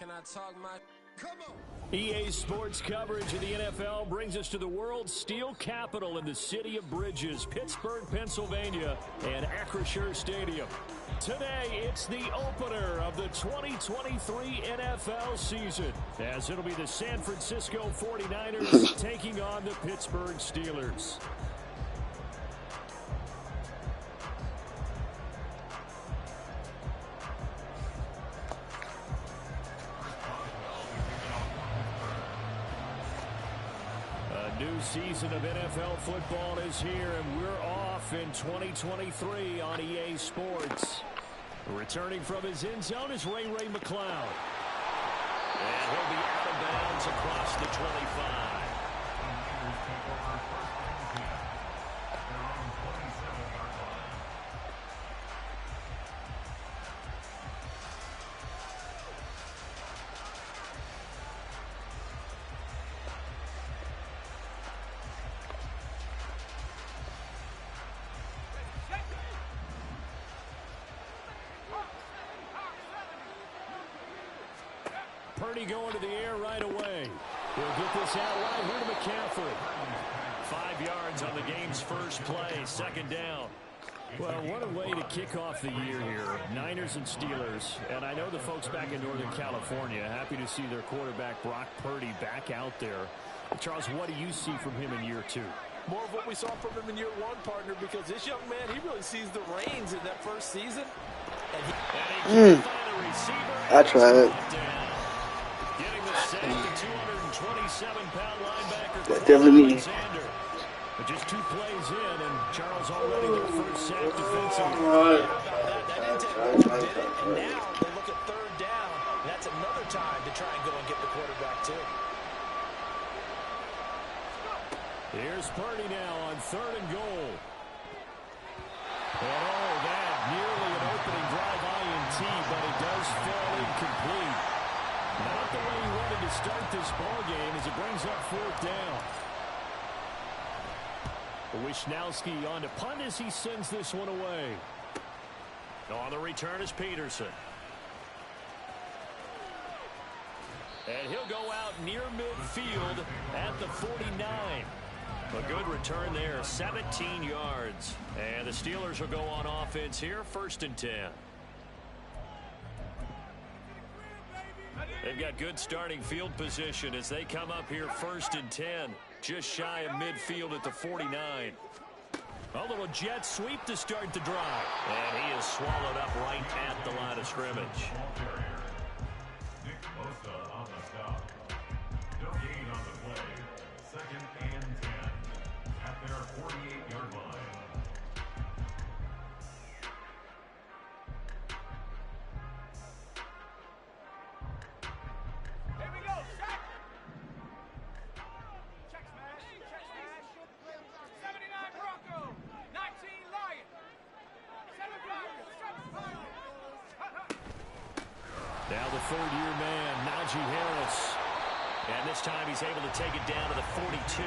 Can I talk my... Come on. EA Sports coverage of the NFL brings us to the world's steel capital in the city of Bridges, Pittsburgh, Pennsylvania, and Acrisure Stadium. Today, it's the opener of the 2023 NFL season, as it'll be the San Francisco 49ers taking on the Pittsburgh Steelers. New season of NFL football is here, and we're off in 2023 on EA Sports. Returning from his end zone is Ray McCloud. And he'll be out of bounds across the 25. Purdy going to the air right away. He'll get this out right here to McCaffrey. 5 yards on the game's first play, second down. Well, what a way to kick off the year here. Niners and Steelers. And I know the folks back in Northern California happy to see their quarterback Brock Purdy back out there. Charles, what do you see from him in year 2? More of what we saw from him in year 1, partner, because this young man, he really sees the reins in that first season. And he can't find a receiver. I tried it. Getting the sack, the 227-pound linebacker, definitely me. But just 2 plays in, and Charles already their first sack defensively. That didn't take long, did it? And now they look at third down. And that's another time to try and go and get the quarterback, too. Here's Purdy now on 3rd and goal. Oh, that nearly an opening drive INT, but it does fall incomplete. Not the way he wanted to start this ball game as it brings up 4th down. Wishnowski on to punt as he sends this one away. On the return is Peterson. And he'll go out near midfield at the 49. A good return there, 17 yards. And the Steelers will go on offense here, 1st and 10. They've got good starting field position as they come up here 1st and 10. Just shy of midfield at the 49. A little jet sweep to start the drive. And he is swallowed up right at the line of scrimmage. Now the 3rd-year man, Najee Harris. And this time he's able to take it down to the 42.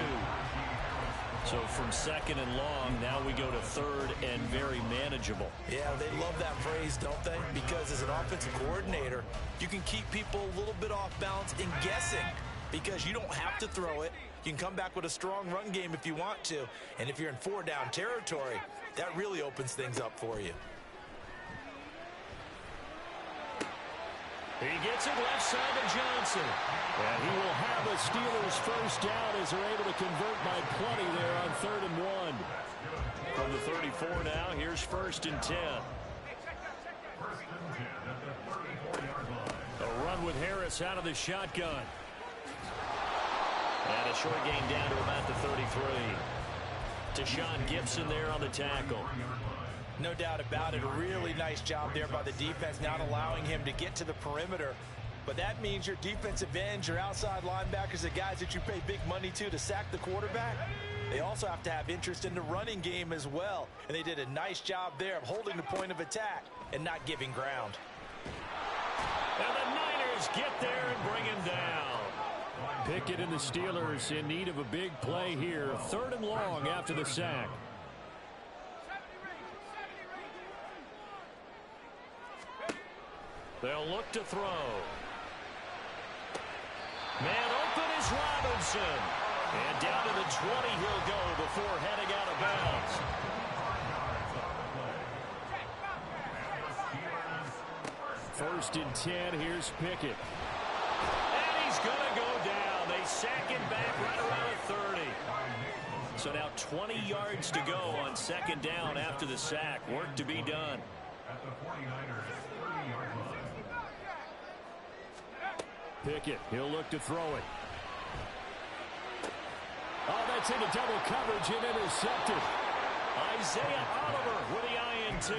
So from 2nd and long, now we go to 3rd and very manageable. Yeah, they love that phrase, don't they? Because as an offensive coordinator, you can keep people a little bit off balance in guessing. Because you don't have to throw it. You can come back with a strong run game if you want to. And if you're in 4-down territory, that really opens things up for you. He gets it left side to Johnson. And he will have a Steelers first down as they're able to convert by plenty there on 3rd and 1. From the 34 now, here's 1st and 10. A run with Harris out of the shotgun. And a short gain down to about the 33. Deshaun Gibson there on the tackle. No doubt about it. A really nice job there by the defense, not allowing him to get to the perimeter. But that means your defensive ends, your outside linebackers, the guys that you pay big money to sack the quarterback, they also have to have interest in the running game as well. And they did a nice job there of holding the point of attack and not giving ground. And the Niners get there and bring him down. Pickett and the Steelers in need of a big play here. 3rd and long after the sack. They'll look to throw. Man open is Robinson. And down to the 20 he'll go before heading out of bounds. First and 10, here's Pickett. And he's going to go down. They sack him back right around the 30. So now 20 yards to go on second down after the sack. Work to be done. Pickett, he'll look to throw it. Oh, that's into double coverage and intercepted. Isaiah Oliver with the INT.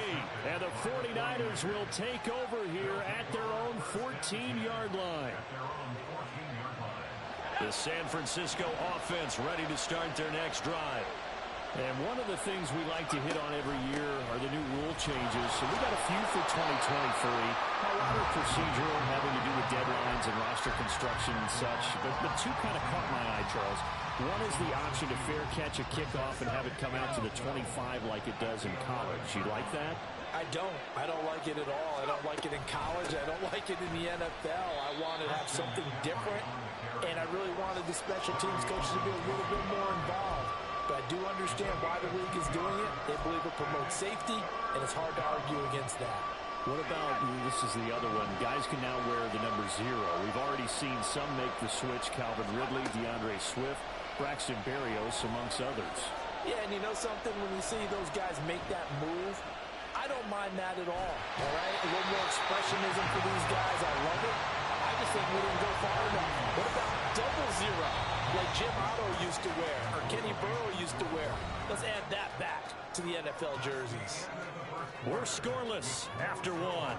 And the 49ers will take over here at their own 14-yard line. The San Francisco offense ready to start their next drive. And one of the things we like to hit on every year are the new rule changes. So we got a few for 2023. A lot of procedural, having to do with deadlines and roster construction and such. But two kind of caught my eye, Charles. One is the option to fair catch a kickoff and have it come out to the 25 like it does in college. You like that? I don't like it at all. I don't like it in college. I don't like it in the NFL. I wanted to have something different, and I really wanted the special teams coaches to be a little bit more involved. But I do understand why the league is doing it. They believe it promotes safety, and it's hard to argue against that. What about, this is the other one, guys can now wear the number 0. We've already seen some make the switch, Calvin Ridley, DeAndre Swift, Braxton Berrios, amongst others. Yeah, and you know something? When you see those guys make that move, I don't mind that at all right? A little more expressionism for these guys. I love it. I just think we didn't go far enough. What about double 0, like Jim Otto used to wear, or Kenny Burrow used to wear? Let's add that back to the NFL jerseys. We're scoreless after 1.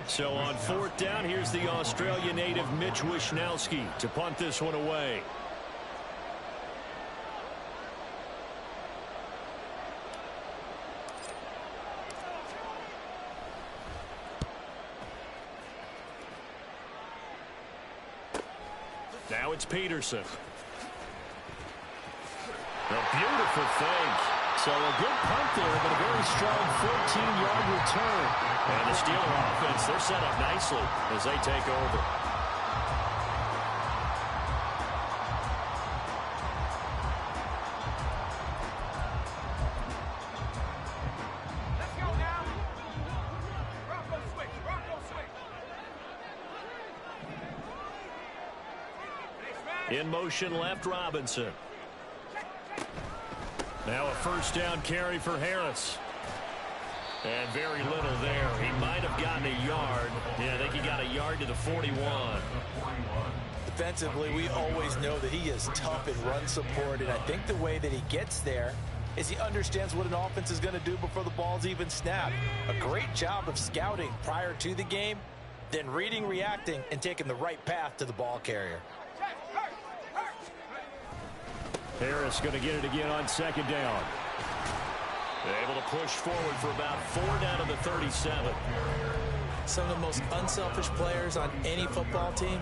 So on 4th down, here's the Australia native Mitch Wishnowsky to punt this one away. Now it's Peterson. A beautiful fake. So a good punt there, but a very strong 14-yard return. And the Steeler offense, they're set up nicely as they take over. Let's go now. Bronco switch. Bronco switch. In motion left, Robinson. Now a first down carry for Harris. And very little there. He might have gotten a yard. Yeah, I think he got a yard to the 41. Defensively, we always know that he is tough in run support, and I think the way that he gets there is he understands what an offense is going to do before the ball's even snapped. A great job of scouting prior to the game, then reading, reacting, and taking the right path to the ball carrier. Harris going to get it again on second down. Able to push forward for about 4 down to the 37. Some of the most unselfish players on any football team,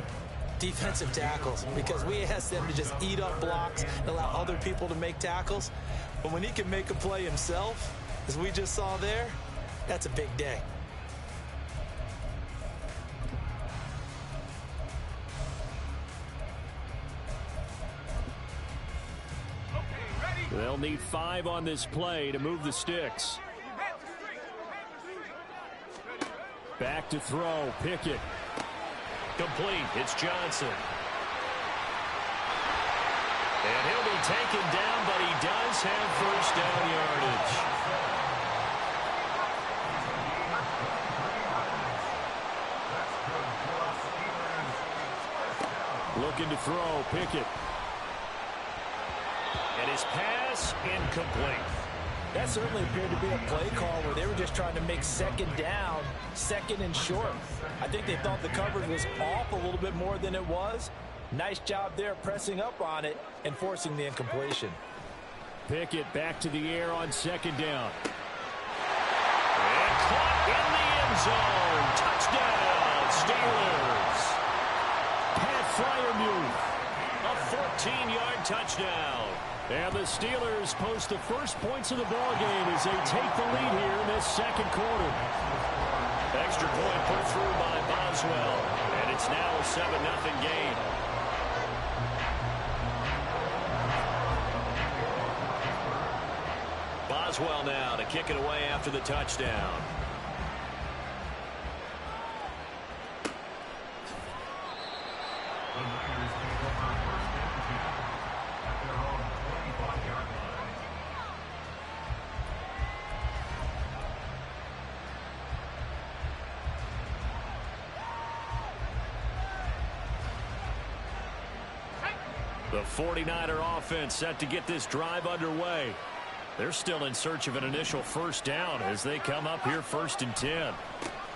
defensive tackles, because we ask them to just eat up blocks and allow other people to make tackles. But when he can make a play himself, as we just saw there, that's a big day. They'll need 5 on this play to move the sticks. Back to throw. Pickett. Complete. It's Johnson. And he'll be taken down, but he does have first down yardage. Looking to throw. Pickett. And his pass incomplete. That certainly appeared to be a play call where they were just trying to make second down, second and short. I think they thought the coverage was off a little bit more than it was. Nice job there pressing up on it and forcing the incompletion. Pickett back to the air on second down. And caught in the end zone. Touchdown, Steelers. Pat Fryermuth. A 14-yard touchdown. And the Steelers post the first points of the ballgame as they take the lead here in this second quarter. Extra point put through by Boswell. And it's now a 7-0 game. Boswell now to kick it away after the touchdown. The 49er offense set to get this drive underway. They're still in search of an initial first down as they come up here 1st and 10.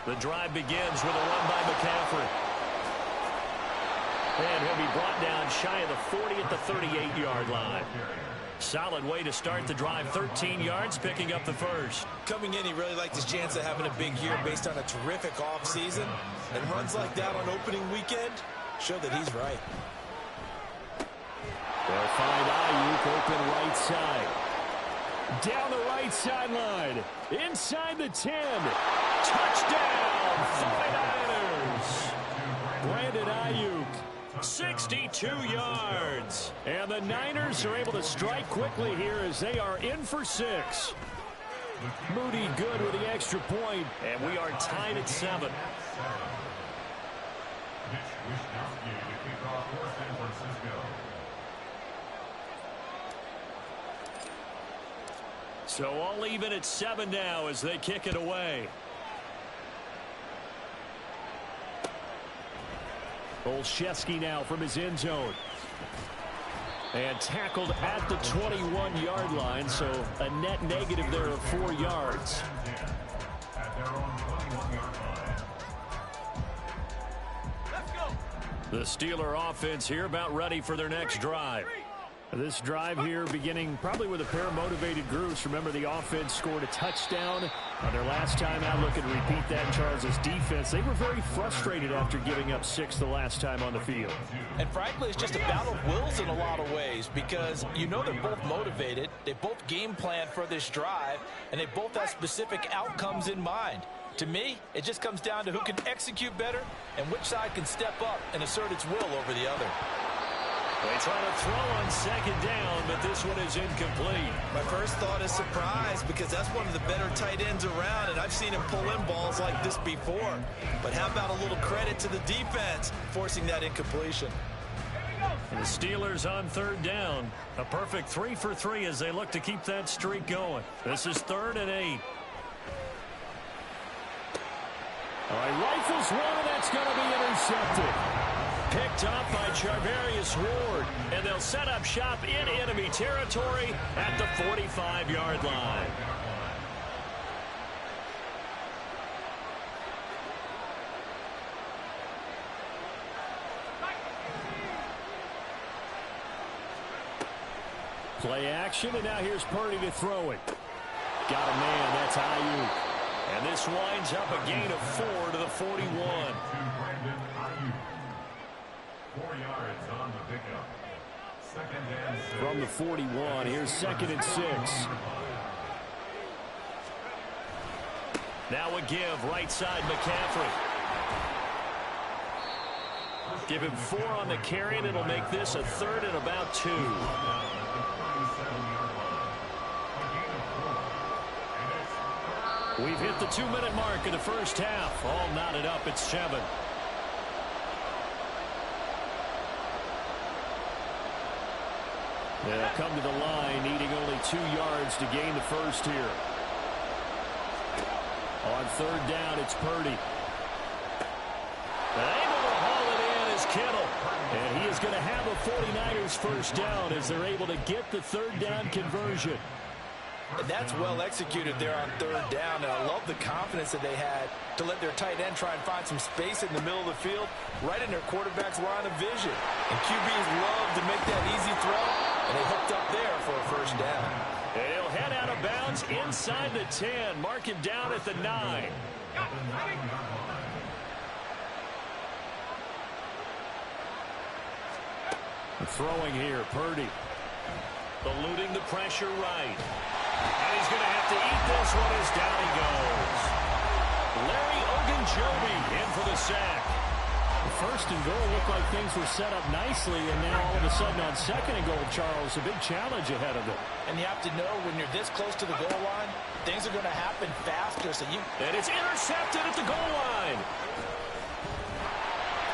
The drive begins with a run by McCaffrey. And he'll be brought down shy of the 40 at the 38-yard line. Solid way to start the drive. 13 yards, picking up the first. Coming in, he really liked his chance of having a big year based on a terrific offseason. And runs like that on opening weekend show that he's right. They'll find Ayuk open right side. Down the right sideline. Inside the 10. Touchdown, 49ers. Brandon Ayuk. 62 yards. And the Niners are able to strike quickly here as they are in for 6. Moody good with the extra point. And we are tied at 7. So all even at 7 now as they kick it away. Olszewski now from his end zone. And tackled at the 21-yard line, so a net negative there of 4 yards. The Steeler offense here about ready for their next drive. This drive here beginning probably with a pair of motivated groups. Remember, the offense scored a touchdown on their last time out. Looking to repeat that in Charles' defense. They were very frustrated after giving up 6 the last time on the field. And frankly, it's just a battle of wills in a lot of ways because you know they're both motivated. They both game plan for this drive, and they both have specific outcomes in mind. To me, it just comes down to who can execute better and which side can step up and assert its will over the other. They try to throw on second down, but this one is incomplete. My first thought is surprise because that's one of the better tight ends around, and I've seen him pull in balls like this before. But how about a little credit to the defense forcing that incompletion? And the Steelers on 3rd down. A perfect 3 for 3 as they look to keep that streak going. This is 3rd and 8. All right, rifles one, and that's going to be intercepted. Picked up by Charvarius Ward, and they'll set up shop in enemy territory at the 45-yard line. Play action, and now here's Purdy to throw it. Got a man, that's Ayuk. And this winds up a gain of 4 to the 41. 4 yards on the pickup. Second and 6. From the 41, here's 2nd and 6. Now a give, right side McCaffrey. Give him 4 on the carry, and it'll make this a 3rd and about 2. We've hit the 2-minute mark of the first half. All knotted up at 7. They'll come to the line, needing only 2 yards to gain the first here. On third down, it's Purdy. Able to haul it in is Kittle. And he is going to have a 49ers first down as they're able to get the third down conversion. And that's well executed there on third down. And I love the confidence that they had to let their tight end try and find some space in the middle of the field, right in their quarterback's line of vision. And QBs love to make that easy throw, and they hooked up there for a first down. And he'll head out of bounds inside the 10. Mark him down at the 9. Throwing here, Purdy. Eluding the pressure right. And he's going to have to eat this one as down he goes. Larry Ogunjobi in for the sack. First and goal looked like things were set up nicely, and now all of a sudden on second and goal, Charles, a big challenge ahead of them. And you have to know when you're this close to the goal line, things are going to happen faster. And it's intercepted at the goal line.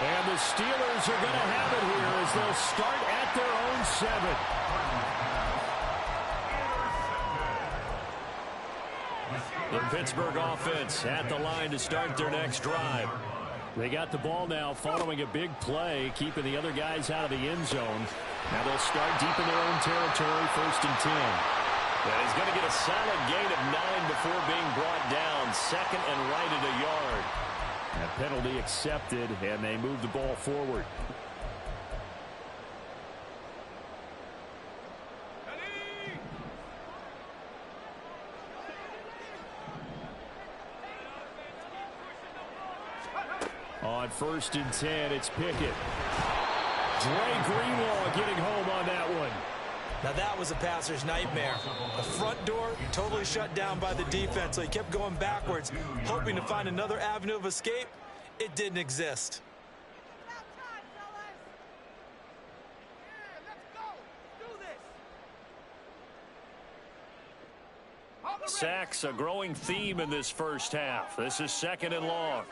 And the Steelers are going to have it here as they'll start at their own 7. The Pittsburgh offense at the line to start their next drive. They got the ball now following a big play, keeping the other guys out of the end zone. Now they'll start deep in their own territory, first and 10. And he's going to get a solid gain of 9 before being brought down. Second and right at a yard. That penalty accepted, and they move the ball forward. On first and 10, it's Pickett. Dre Greenlaw getting home on that one. Now that was a passer's nightmare. The front door totally shut down by the defense, so he kept going backwards, hoping to find another avenue of escape. It didn't exist. Sacks a growing theme in this first half. This is second and long.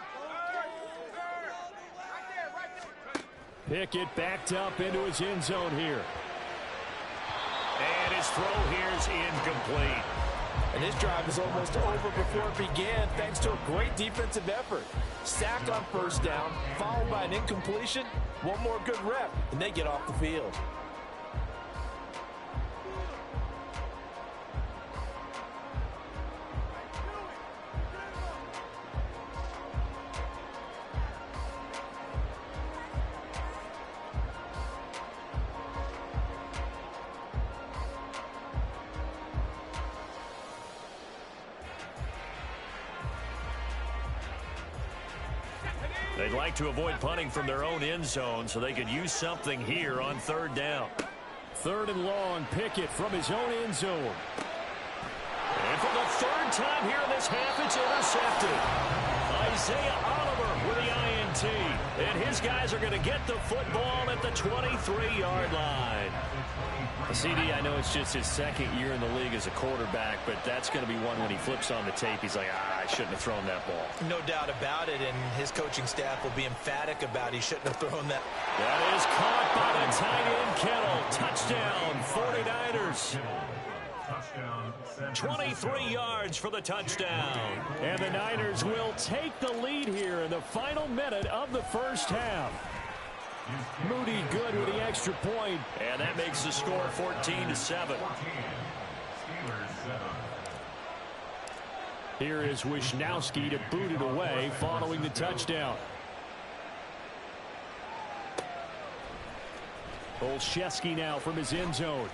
Pickett backed up into his end zone here. And his throw here is incomplete. And his drive is almost over before it began, thanks to a great defensive effort. Sacked on first down, followed by an incompletion. One more good rep, and they get off the field. They'd like to avoid punting from their own end zone so they could use something here on third down. Third and long, Pickett from his own end zone. And for the third time here in this half, it's intercepted. Isaiah Oliver with the INT. And his guys are going to get the football at the 23-yard line. CD, I know it's just his second year in the league as a quarterback, but that's going to be one when he flips on the tape, he's like, I shouldn't have thrown that ball. No doubt about it, and his coaching staff will be emphatic about he shouldn't have thrown that. That is caught by the tight end, Kittle. Touchdown, 49ers. 23 yards for the touchdown. And the Niners will take the lead here in the final minute of the first half. Moody good with the extra point, and that makes the score 14-7. Here is Wisnowski to boot it away following the touchdown. Olszewski now from his end zone.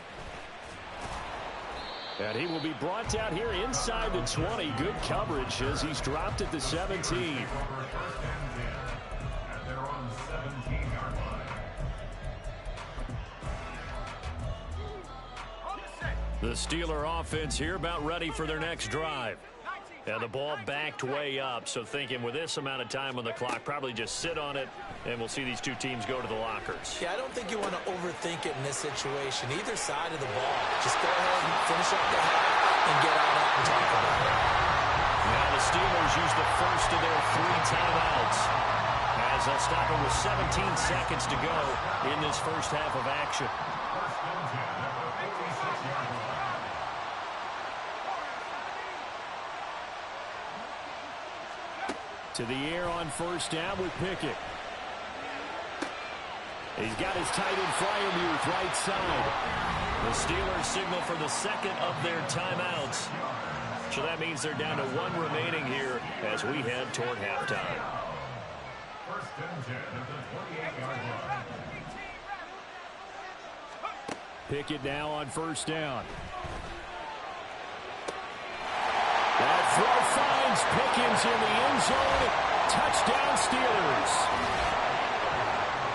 And he will be brought down here inside the 20. Good coverage as he's dropped at the 17. The Steeler offense here about ready for their next drive. And the ball backed way up, so thinking with this amount of time on the clock, probably just sit on it, and we'll see these two teams go to the lockers. Yeah, I don't think you want to overthink it in this situation. Either side of the ball. Just go ahead and finish up the half and get on out and talk about it. Now the Steelers use the first of their 3 timeouts, as they'll stop it with 17 seconds to go in this first half of action. To the air on first down with Pickett. He's got his tight end Freiermuth right side. The Steelers signal for the second of their timeouts. So that means they're down to 1 remaining here as we head toward halftime. First and 10 at the 28-yard line. Pickett now on first down. That throw finds Pickens in the end zone. Touchdown Steelers.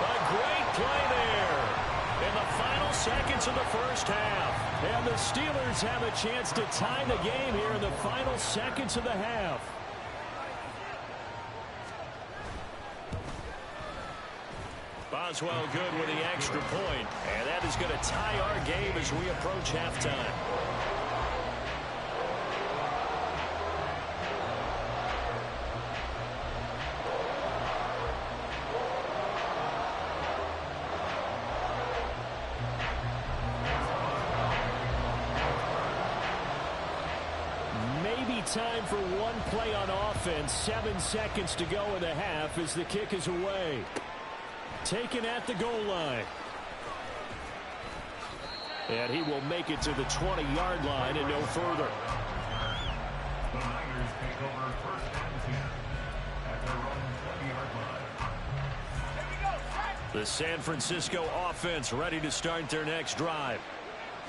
A great play there in the final seconds of the first half. And the Steelers have a chance to tie the game here in the final seconds of the half. Boswell good with the extra point, and that is going to tie our game as we approach halftime. Maybe time for one play on offense. 7 seconds to go in the half as the kick is away. Taken at the goal line. And he will make it to the 20-yard line and no further. The Niners take over first and 10 at their own 20-yard line. The San Francisco offense ready to start their next drive.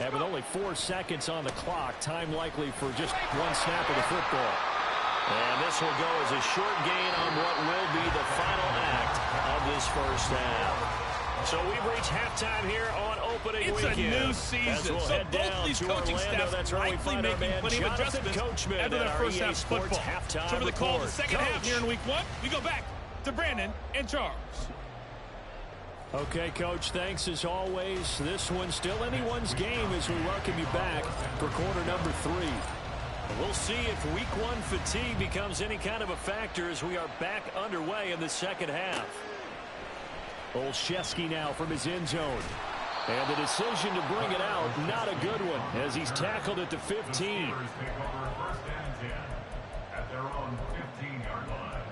And with only 4 seconds on the clock, time likely for just one snap of the football. And this will go as a short gain on what will be the final act of this first half. So we've reached halftime here on opening weekend. It's a new season, as we'll so head both down these to coaching Orlando. staffs That's where we likely find our making man plenty of Jonathan adjustments Coachman after their at our first EA half Sports football. halftime So for the call of the report. second half here in Coach. week 1, we go back to Brandon and Charles. Okay, Coach, thanks as always. This one's still anyone's game as we welcome you back for quarter number 3. We'll see if week 1 fatigue becomes any kind of a factor as we are back underway in the second half. Olszewski now from his end zone. And the decision to bring it out, not a good one, as he's tackled at the 15. Steelers take over first and 10 at their own 15-yard line.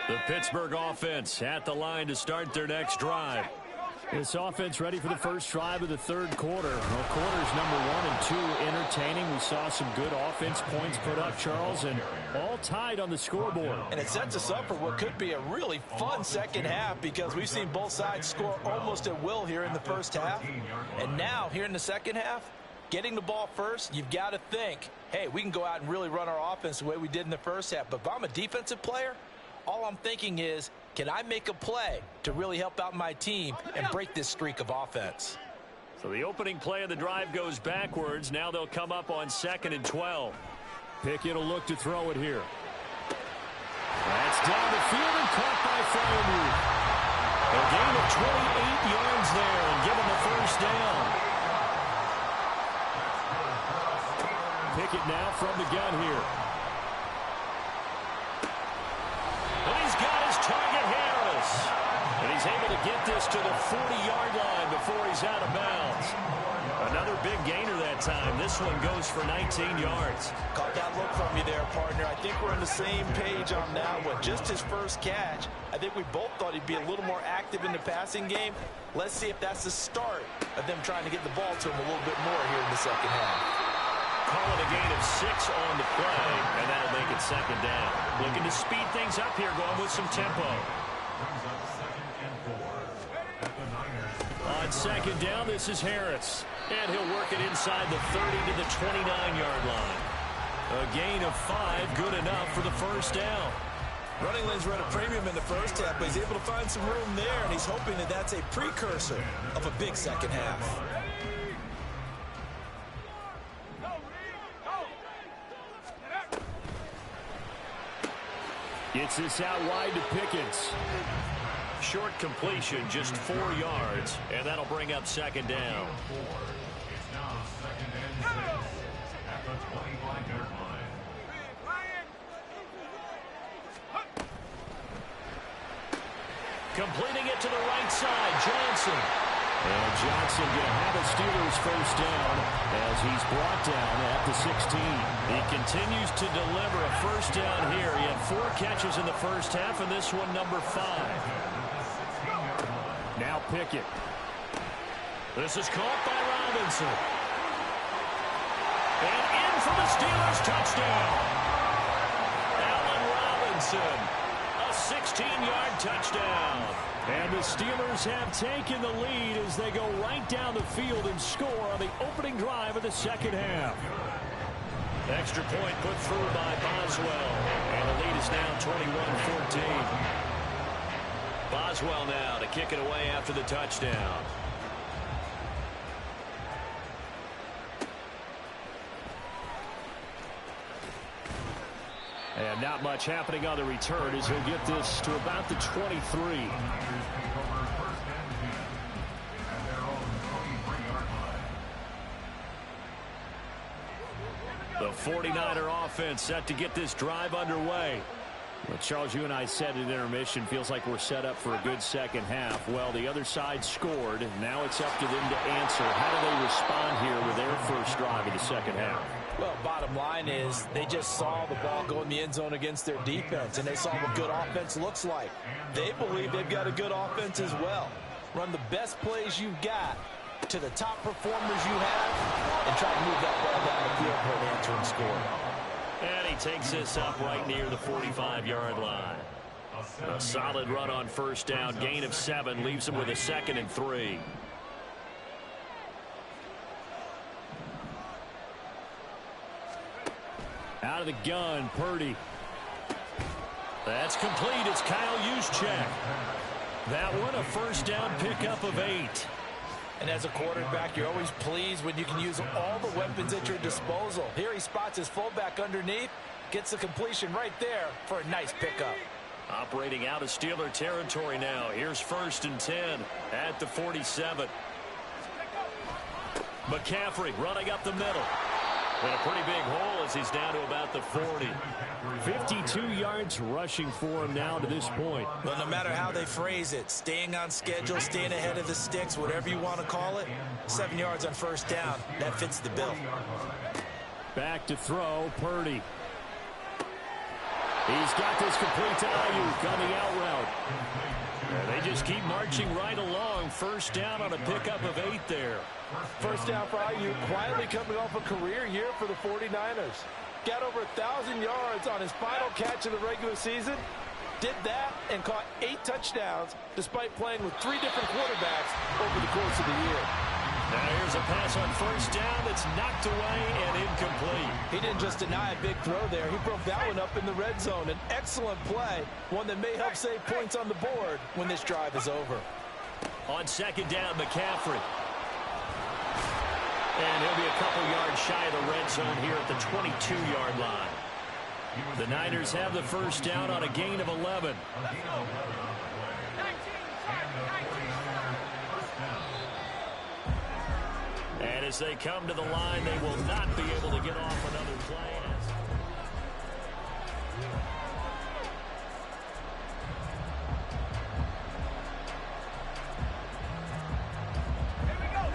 The Pittsburgh offense at the line to start their next drive. This offense ready for the first drive of the third quarter. Well, quarters number 1 and 2 entertaining. We saw some good offense points put up, Charles, and all tied on the scoreboard. And it sets us up for what could be a really fun second half because we've seen both sides score almost at will here in the first half. And now, here in the second half, getting the ball first, you've got to think, hey, we can go out and really run our offense the way we did in the first half. But if I'm a defensive player, all I'm thinking is, can I make a play to really help out my team and break this streak of offense? So the opening play of the drive goes backwards. Now they'll come up on 2nd and 12. Pickett will look to throw it here. That's down the field and caught by Freiermuth. A gain of 28 yards there and given the first down. Pickett now from the gun here. And he's got his target, Harris. And he's able to get this to the 40-yard line before he's out of bounds. Another big gainer that time. This one goes for 19 yards. Caught that look from you there, partner. I think we're on the same page on that one. Just his first catch. I think we both thought he'd be a little more active in the passing game. Let's see if that's the start of them trying to get the ball to him a little bit more here in the second half. Calling a gain of 6 on the play, and that'll make it second down. Looking to speed things up here, going with some tempo. Brings up 2nd and 4 at the Niners. On second down, this is Harris. And he'll work it inside the 30 to the 29-yard line. A gain of 5, good enough for the first down. Running lanes were at a premium in the first half, but he's able to find some room there, and he's hoping that that's a precursor of a big second half. Gets this out wide to Pickens. short completion, just 4 yards, and that'll bring up second down. It's now 2nd and 6 at the 25-yard line. Completing it to the right side, Johnson. And Johnson going to have a Steelers first down as he's brought down at the 16. He continues to deliver a first down here. He had 4 catches in the first half, and this one number 5. Now Pickett. This is caught by Robinson. And in for the Steelers touchdown. Allen Robinson. A 16-yard touchdown. And the Steelers have taken the lead as they go right down the field and score on the opening drive of the second half. Extra point put through by Boswell. And the lead is now 21-14. Boswell now to kick it away after the touchdown. And not much happening on the return as he'll get this to about the 23. The 49er offense set to get this drive underway. Well, Charles, you and I said at intermission, feels like we're set up for a good second half. Well, the other side scored. Now it's up to them to answer. How do they respond here with their first drive of the second half? Well, bottom line is they just saw the ball go in the end zone against their defense, and they saw what good offense looks like. They believe they've got a good offense as well. Run the best plays you've got to the top performers you have and try to move that ball down the field for an answering score. And he takes this up right near the 45-yard line. A solid run on first down. Gain of 7 leaves him with a 2nd and 3. Out of the gun, Purdy. That's complete. It's Kyle Juszczyk. That one, a first down pickup of 8. And as a quarterback, you're always pleased when you can use all the weapons at your disposal. Here he spots his fullback underneath, gets the completion right there for a nice pickup. Operating out of Steeler territory now. Here's 1st and 10 at the 47. McCaffrey running up the middle. And a pretty big hole as he's down to about the 40. 52 yards rushing for him now to this point. Well, no matter how they phrase it, staying on schedule, staying ahead of the sticks, whatever you want to call it, 7 yards on first down, that fits the bill. Back to throw, Purdy. He's got this complete to Ayuk on the out route. And they just keep marching right along. First down on a pickup of 8 there. First down for Ayuk, quietly coming off a career year for the 49ers. Got over 1,000 yards on his final catch of the regular season. Did that and caught 8 touchdowns despite playing with 3 different quarterbacks over the course of the year. Now here's a pass on first down that's knocked away and incomplete. He didn't just deny a big throw there. He broke that one up in the red zone. An excellent play, one that may help save points on the board when this drive is over. On second down, McCaffrey. And he'll be a couple yards shy of the red zone here at the 22-yard line. The Niners have the first down on a gain of 11. And as they come to the line, they will not be able to get off another play.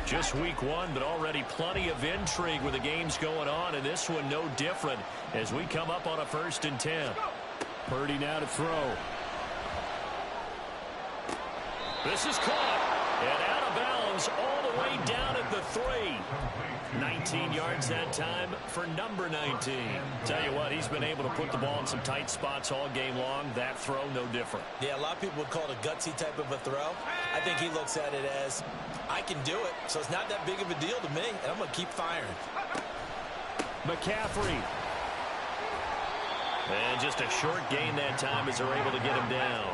Just week 1, but already plenty of intrigue with the games going on, and this one no different as we come up on a 1st and 10. Purdy now to throw. This is caught and out of bounds all the way down at the 3. 19 yards that time for number 19. Tell you what, he's been able to put the ball in some tight spots all game long. That throw, no different. Yeah, a lot of people would call it a gutsy type of a throw. I think he looks at it as, I can do it, so it's not that big of a deal to me, and I'm going to keep firing. McCaffrey. And just a short gain that time as they're able to get him down.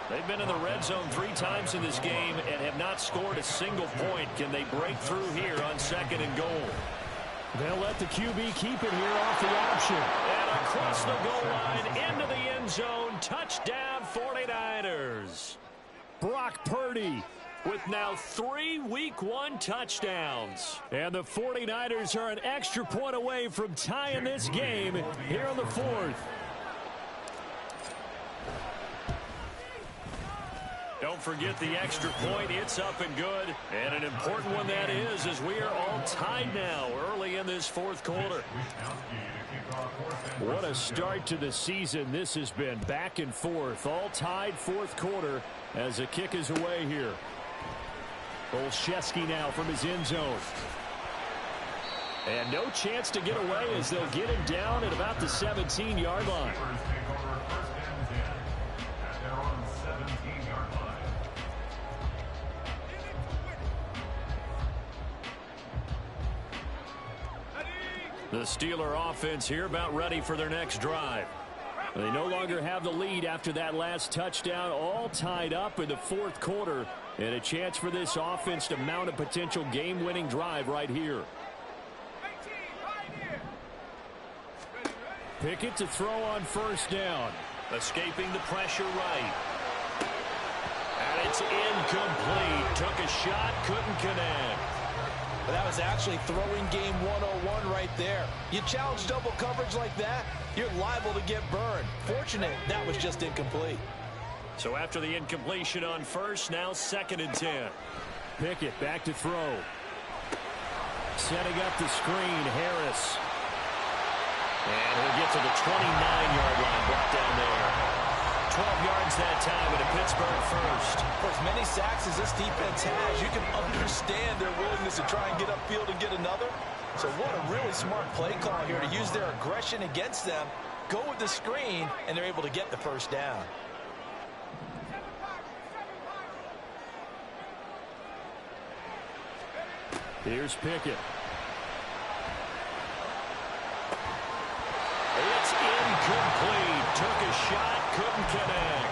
They've been in the red zone 3 times in this game and have not scored a single point. Can they break through here on 2nd and goal? They'll let the QB keep it here off the option. And across the goal line into the end zone. Touchdown 49ers. Brock Purdy with now 3 Week 1 touchdowns. And the 49ers are an extra point away from tying this game here in the 4th. Don't forget the extra point. It's up and good. And an important one that is, as we are all tied now early in this 4th quarter. What a start to the season this has been. Back and forth. All tied 4th quarter as the kick is away here. Olszewski now from his end zone. And no chance to get away as they'll get him down at about the 17-yard line. The Steeler offense here about ready for their next drive. They no longer have the lead after that last touchdown, all tied up in the 4th quarter, and a chance for this offense to mount a potential game-winning drive right here. Pickett to throw on 1st down. Escaping the pressure right. And it's incomplete. Took a shot, couldn't connect. That was actually throwing game 101 right there. You challenge double coverage like that, you're liable to get burned. Fortunate that was just incomplete. So after the incompletion on 1st, now 2nd and 10. Pickett back to throw. Setting up the screen, Harris. And he'll get to the 29-yard line, brought down there. 12 yards that time, and a Pittsburgh first. For as many sacks as this defense has, you can understand their willingness to try and get upfield and get another. So what a really smart play call here to use their aggression against them, go with the screen, and they're able to get the 1st down. Here's Pickett. It's incomplete. Took a shot, couldn't connect.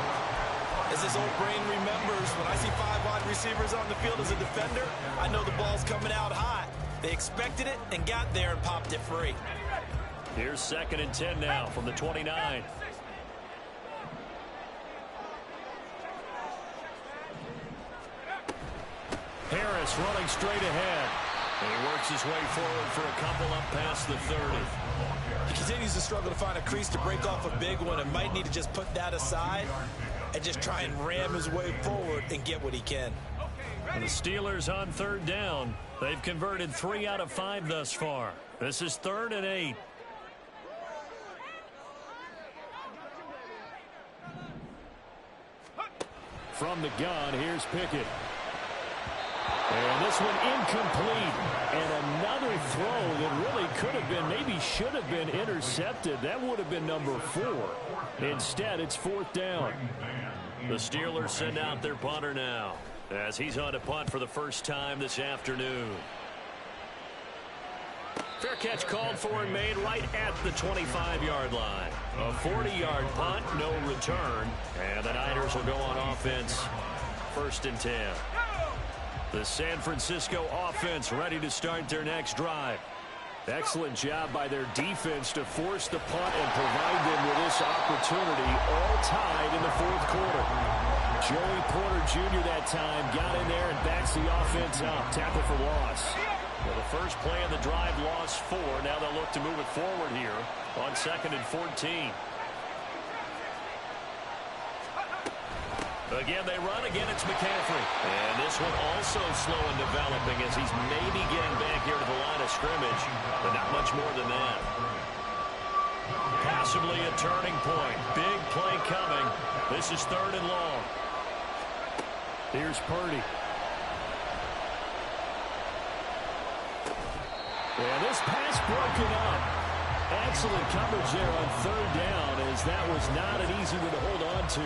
As his old brain remembers, when I see 5 wide receivers on the field as a defender, I know the ball's coming out hot. They expected it and got there and popped it free. Here's 2nd and 10 now from the 29. Harris running straight ahead. And he works his way forward for a couple up past the 30. He continues to struggle to find a crease to break off a big one and might need to just put that aside and just try and ram his way forward and get what he can. And the Steelers on 3rd down. They've converted 3 out of 5 thus far. This is 3rd and 8. From the gun, here's Pickett. And this one incomplete. And another throw that really could have been, maybe should have been intercepted. That would have been number 4. Instead, it's 4th down. The Steelers send out their punter now, as he's on to punt for the first time this afternoon. Fair catch called for and made right at the 25-yard line. A 40-yard punt, no return. And the Niners will go on offense. 1st and 10. The San Francisco offense ready to start their next drive. Excellent job by their defense to force the punt and provide them with this opportunity, all tied in the 4th quarter. Joey Porter Jr. that time got in there and backs the offense up. Tackle for loss. Well, the first play of the drive lost 4. Now they'll look to move it forward here on 2nd and 14. Again, they run. Again, it's McCaffrey. And this one also slow in developing as he's maybe getting back here to the line of scrimmage, but not much more than that. Possibly a turning point. Big play coming. This is 3rd and long. Here's Purdy. And this pass broken up. Excellent coverage there on 3rd down, as that was not an easy one to hold on to.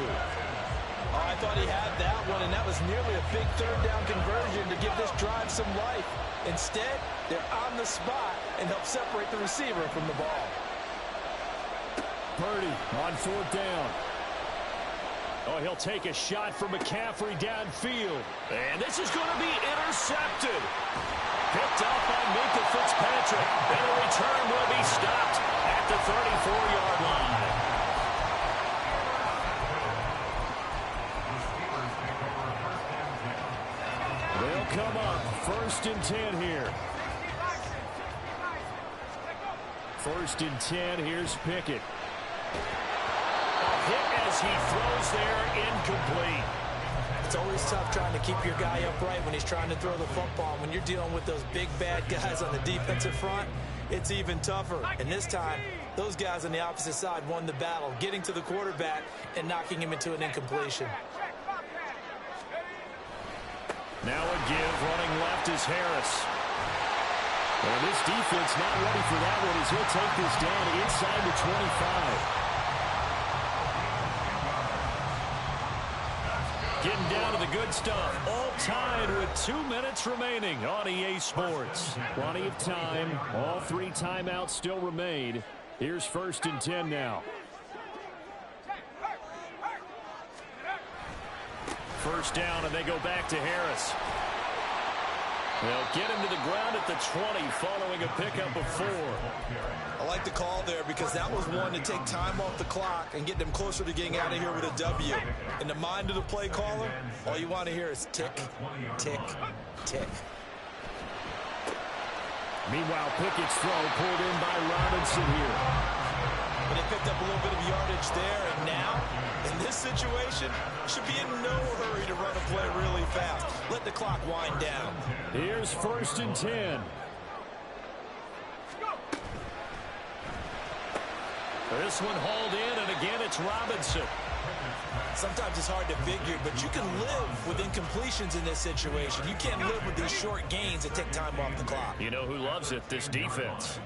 Oh, I thought he had that one, and that was nearly a big 3rd down conversion to give this drive some life. Instead, they're on the spot and help separate the receiver from the ball. Purdy on 4th down. Oh, he'll take a shot from McCaffrey downfield. And this is going to be intercepted. Picked up by Minkah Fitzpatrick. And the return will be stopped at the 34-yard line. They'll come up 1st and 10 here. 1st and 10. Here's Pickett. A hit as he throws there, incomplete. It's always tough trying to keep your guy upright when he's trying to throw the football. When you're dealing with those big, bad guys on the defensive front, it's even tougher. And this time, those guys on the opposite side won the battle, getting to the quarterback and knocking him into an incompletion. Now a give. Running left is Harris. Well, this defense not ready for that one as he'll take this down inside the 25. Getting down to the good stuff. All tied with 2 minutes remaining on EA Sports. Plenty of time. All 3 timeouts still remain. Here's 1st and 10 now. 1st down, and they go back to Harris. They'll get him to the ground at the 20 following a pickup of 4. I like the call there because that was one to take time off the clock and get them closer to getting out of here with a W. In the mind of the play caller, all you want to hear is tick, tick, tick. Meanwhile, Pickett's throw pulled in by Robinson here. And they picked up a little bit of yardage there, and now, in this situation, should be in no hurry to run a play really fast. Let the clock wind down. Here's 1st and 10. This one hauled in, and again it's Robinson. Sometimes it's hard to figure, but you can live with incompletions in this situation. You can't live with these short gains that take time off the clock. You know who loves it? This defense.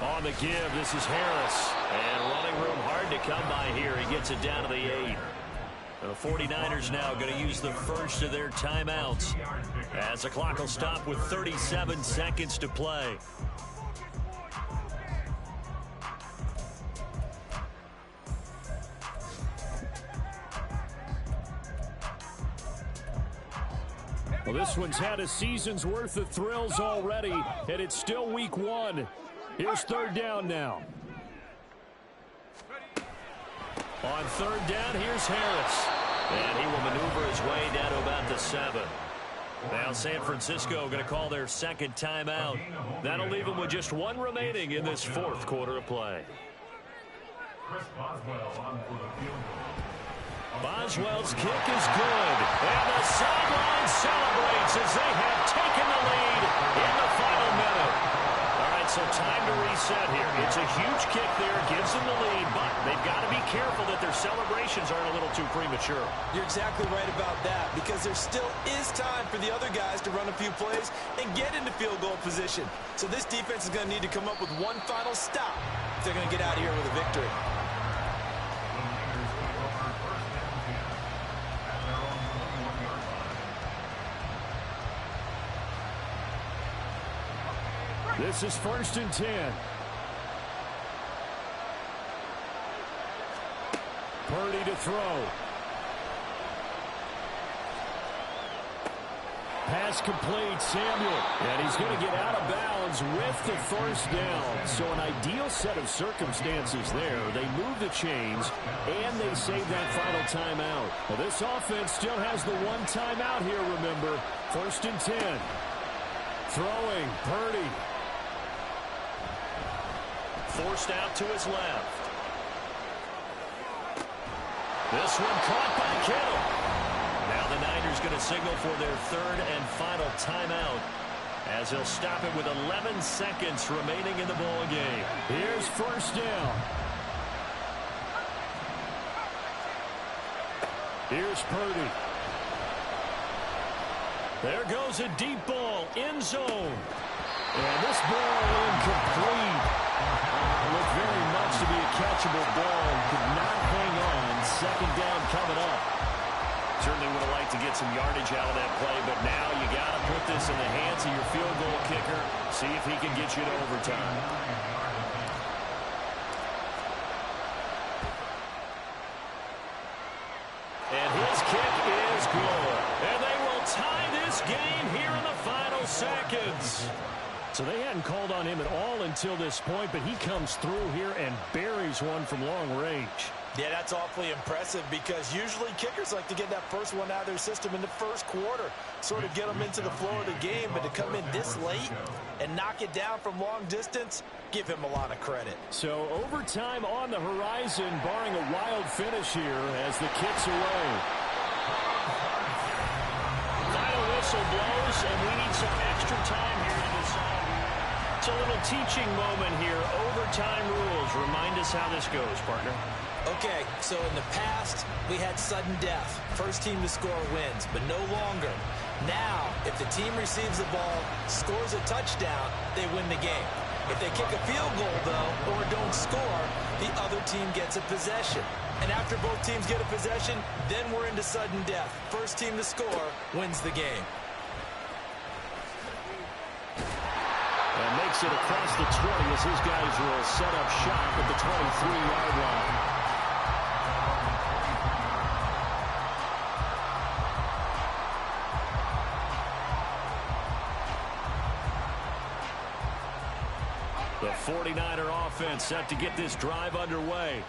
On the give, this is Harris. And running room hard to come by here. He gets it down to the 8. The 49ers now going to use the first of their timeouts as the clock will stop with 37 seconds to play. Well, this one's had a season's worth of thrills already, and it's still week 1. Here's 3rd down now. On 3rd down, here's Harris. And he will maneuver his way down to about the 7. Now San Francisco going to call their 2nd timeout. That'll leave them with just 1 remaining in this 4th quarter of play. Boswell's kick is good. And the sideline celebrates as they have taken the lead in the final minute. So time to reset here. It's a huge kick there, gives them the lead, but they've got to be careful that their celebrations aren't a little too premature. You're exactly right about that, because there still is time for the other guys to run a few plays and get into field goal position. So this defense is going to need to come up with one final stop if they're going to get out of here with a victory. This is 1st and 10. Purdy to throw. Pass complete, Samuel. And he's going to get out of bounds with the 1st down. So an ideal set of circumstances there. They move the chains, and they save that final timeout. Well, this offense still has the 1 timeout here, remember. 1st and 10. Throwing, Purdy. Forced out to his left. This one caught by Kittle. Now the Niners going to signal for their 3rd and final timeout as he'll stop it with 11 seconds remaining in the ball game. Here's 1st down. Here's Purdy. There goes a deep ball, end zone. And this ball incomplete. Looked very much to be a catchable ball. Could not hang on. 2nd down coming up. Certainly would have liked to get some yardage out of that play, but now you got to put this in the hands of your field goal kicker. See if he can get you to overtime. good. And they will tie this game here in the final seconds. So they hadn't called on him at all until this point, but he comes through here and buries one from long range. Yeah, that's awfully impressive because usually kickers like to get that first one out of their system in the first quarter, sort of get them into the flow of the game, but to come in this late and knock it down from long distance, give him a lot of credit. So overtime on the horizon, barring a wild finish here as the kick's away. Final whistle blows, and we need some extra time here to decide. It's a little teaching moment here. Overtime rules. Remind us how this goes, partner. Okay, so in the past, we had sudden death. First team to score wins, but no longer. Now, if the team receives the ball, scores a touchdown, they win the game. If they kick a field goal, though, or don't score, the other team gets a possession. And after both teams get a possession, then we're into sudden death. First team to score wins the game. And makes it across the 20 as his guys will set up shop at the 23-yard line. The 49er offense set to get this drive underway.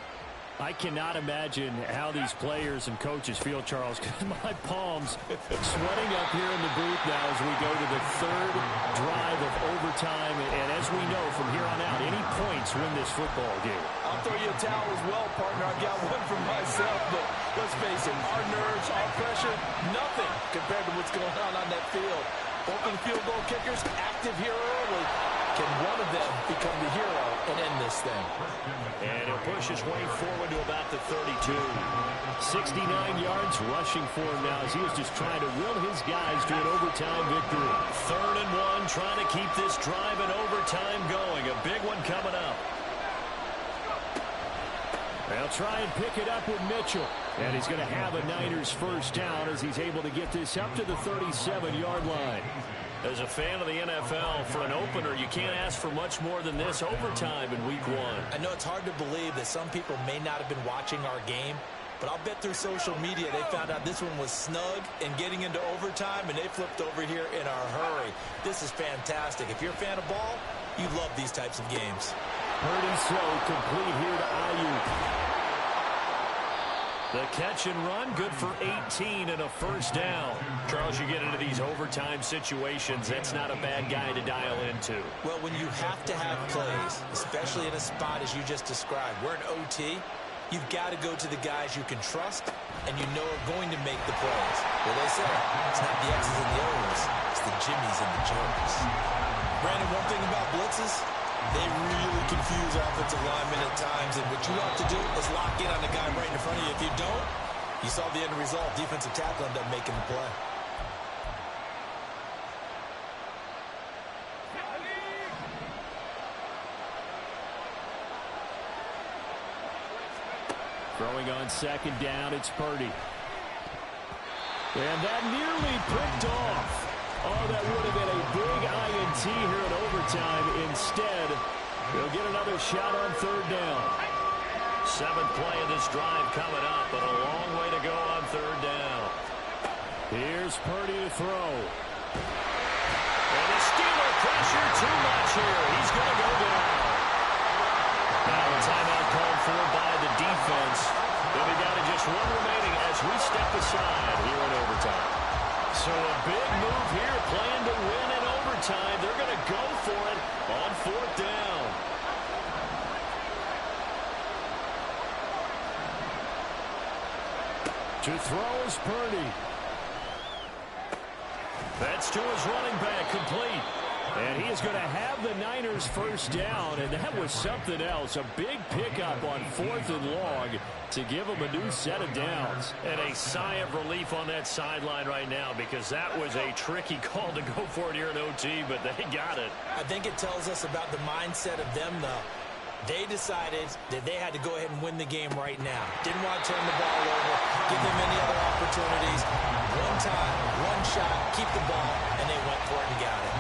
I cannot imagine how these players and coaches feel, Charles, because my palms sweating up here in the booth now as we go to the third drive of overtime. And as we know from here on out, any points win this football game. I'll throw you a towel as well, partner. I've got one for myself, but let's face it, our nerves, our pressure, nothing compared to what's going on that field. Open field goal kickers active here early. Can one of them become the hero and end this thing? And he'll push his way forward to about the 32. 69 yards rushing for him now as he was just trying to will his guys to an overtime victory. 3rd and 1, trying to keep this drive in overtime going. A big one coming up. They'll try and pick it up with Mitchell. And he's going to have a Niners first down as he's able to get this up to the 37-yard line. As a fan of the NFL, for an opener, you can't ask for much more than this overtime in Week 1. I know it's hard to believe that some people may not have been watching our game, but I'll bet through social media they found out this one was snug and getting into overtime, and they flipped over here in a hurry. This is fantastic. If you're a fan of ball, you love these types of games. Purdy so complete here to Ayuk. The catch and run, good for 18 and a first down. Charles, you get into these overtime situations, that's not a bad guy to dial into. Well, when you have to have plays, especially in a spot as you just described, we're in OT, you've got to go to the guys you can trust and you know are going to make the plays. Well, they say it's not the X's and the O's, it's the Jimmies and the Joes. Brandon, one thing about blitzes, they really confuse offensive linemen at times, and what you have to do is lock in on the guy right in front of you. If you don't, you saw the end result. Defensive tackle ended up making the play. Throwing on 2nd down, it's Purdy. And that nearly picked off. Oh, that would have been a big INT here in overtime. Instead, they'll get another shot on 3rd down. 7th play of this drive coming up, but a long way to go on 3rd down. Here's Purdy to throw. And the Steeler pressure too much here. He's going to go down. Now a timeout called for by the defense. They'll be down to just one remaining as we step aside here in overtime. So a big move here, playing to win in overtime. They're going to go for it on 4th down. To throw is Purdy. That's to his running back, complete. And he is going to have the Niners first down, and that was something else. A big pickup on 4th and long to give them a new set of downs. And a sigh of relief on that sideline right now because that was a tricky call to go for it here in OT, but they got it. I think it tells us about the mindset of them, though. They decided that they had to go ahead and win the game right now. Didn't want to turn the ball over, give them any other opportunities. One time, one shot, keep the ball, and they went for it and got it.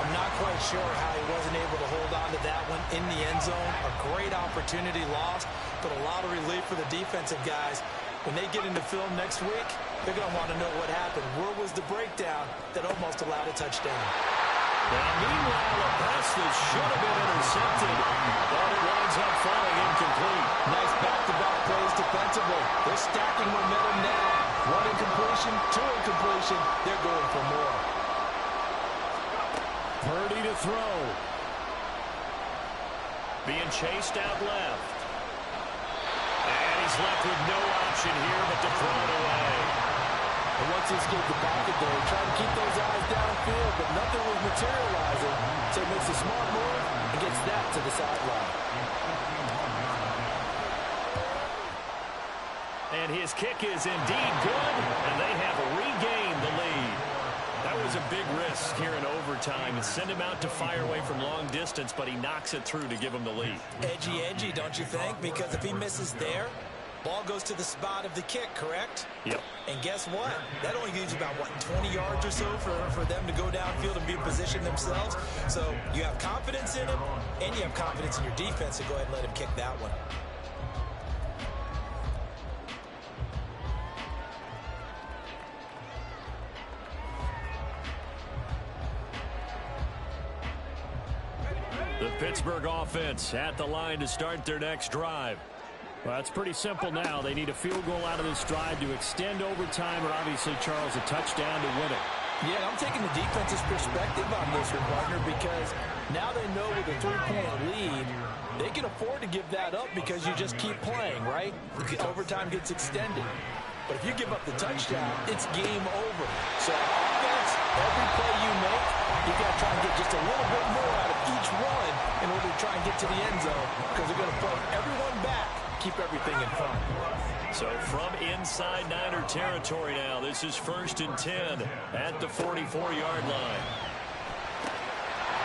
I'm not quite sure how he wasn't able to hold on to that one in the end zone. A great opportunity lost, but a lot of relief for the defensive guys. When they get into film next week, they're going to want to know what happened. Where was the breakdown that almost allowed a touchdown? Now, meanwhile, a pass that should have been intercepted, but it winds up falling incomplete. Nice back-to-back plays defensively. They're stacking momentum now. One incompletion, two incompletion. They're going for more. Purdy to throw. Being chased out left. And he's left with no option here but to throw it away. And once he escaped the pocket there, he tried to keep those eyes downfield, but nothing was materializing. So he makes a smart move and gets that to the sideline. And his kick is indeed good, and they have regained the lead. That was a big risk here in overtime. And send him out to fire away from long distance, but he knocks it through to give him the lead. Edgy, don't you think? Because if he misses there, ball goes to the spot of the kick, correct? Yep. And guess what? That only gives you about, 20 yards or so for them to go downfield and be in position themselves. So you have confidence in him, and you have confidence in your defense to go ahead and let him kick that one. The Pittsburgh offense at the line to start their next drive. Well, it's pretty simple now. They need a field goal out of this drive to extend overtime, or obviously, Charles, a touchdown to win it. Yeah, I'm taking the defense's perspective on this one, partner, because now they know with a 3-point lead, they can afford to give that up because you just keep playing, right? Overtime gets extended. But if you give up the touchdown, it's game over. So offense, every play you make, you got to try and get just a little bit more out of each one in order to try and get to the end zone, because they're going to play everyone back, keep everything in front. So from inside Niner territory now, this is 1st and 10 at the 44-yard line.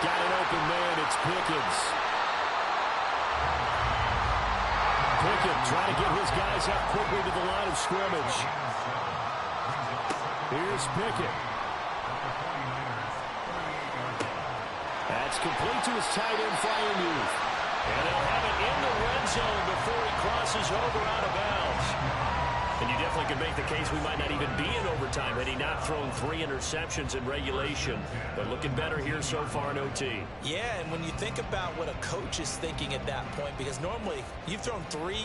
Got an open man, it's Pickens. Pickett trying to get his guys up quickly to the line of scrimmage. Here's Pickett. That's complete to his tight end, Freiermuth. And they'll have it in the red zone before he crosses over out of bounds. And you definitely could make the case we might not even be in overtime had he not thrown 3 interceptions in regulation. But looking better here so far in OT. Yeah, and when you think about what a coach is thinking at that point, because normally you've thrown 3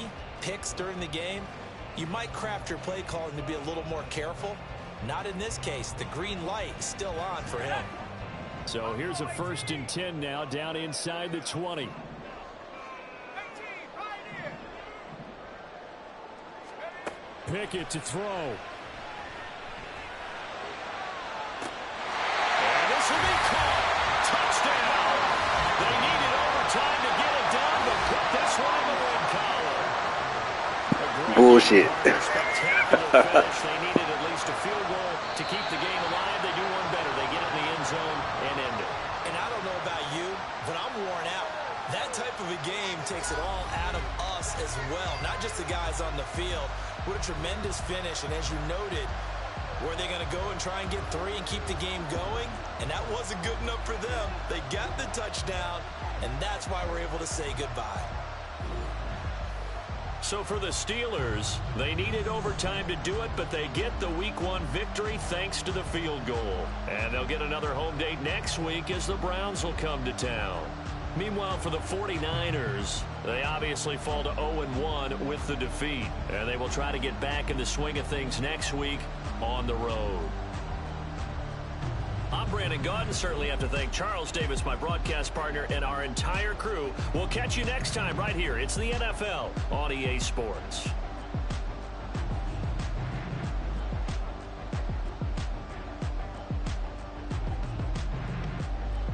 picks during the game, you might craft your play calling to be a little more careful. Not in this case. The green light is still on for him. So here's a 1st and 10 now, down inside the 20. Pickett to throw. And this will be caught. Touchdown. They needed overtime to get it done, but put this one in the win column. Bullshit. Spectacular finish. They needed at least a field goal to keep the game alive. They do one better. They get it in the end zone and end it. And I don't know about you, but I'm worn out. That type of a game takes it all out of us as well, not just the guys on the field. What a tremendous finish, and as you noted, were they going to go and try and get 3 and keep the game going? And that wasn't good enough for them. They got the touchdown, and that's why we're able to say goodbye. So for the Steelers, they needed overtime to do it, but they get the Week 1 victory thanks to the field goal. And they'll get another home date next week as the Browns will come to town. Meanwhile, for the 49ers, they obviously fall to 0-1 with the defeat. And they will try to get back in the swing of things next week on the road. I'm Brandon Gaudin. Certainly have to thank Charles Davis, my broadcast partner, and our entire crew. We'll catch you next time right here. It's the NFL on EA Sports.